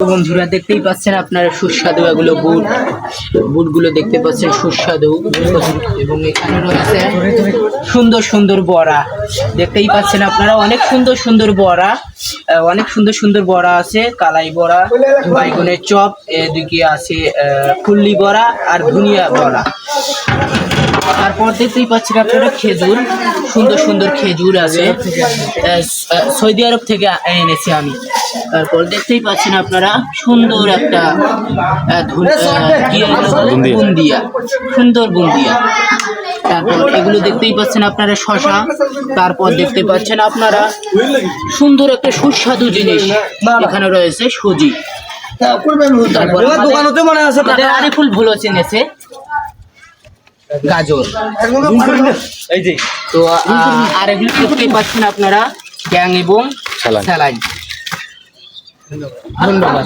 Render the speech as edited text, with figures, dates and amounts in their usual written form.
বন্ধুরা দেখতেই পাচ্ছেন আপনারা সুস্বাদু এগুলো বুটগুলো দেখতে পাচ্ছেন সুস্বাদু এবং এখানে রয়েছে সুন্দর সুন্দর বড়া দেখতেই পাচ্ছেন আপনারা অনেক সুন্দর সুন্দর বড়া আছে কালাই বড়া বাইগনের চপ এদিকে আছে ফুল্লি বড়া আর ধনিয়া বড়া। তারপর দেখতেই পাচ্ছেন আপনারা খেজুর সুন্দর খেজুর আছে সৌদি আরব থেকে এনেছি আমি। তারপর দেখতেই পাচ্ছেন আপনারা সুন্দর একটা বুন্দিয়া। তারপর এগুলো দেখতেই পাচ্ছেন আপনারা শশা। তারপর দেখতে পাচ্ছেন আপনারা সুন্দর একটা সুস্বাদু জিনিস এখানে রয়েছে সুজি। তারপর আরিফুল ভুলো চেনেছে গাজর। তো আর এগুলো দেখতেই পাচ্ছেন আপনারা গ্যাং এবং স্যালাইন। ধন্যবাদ।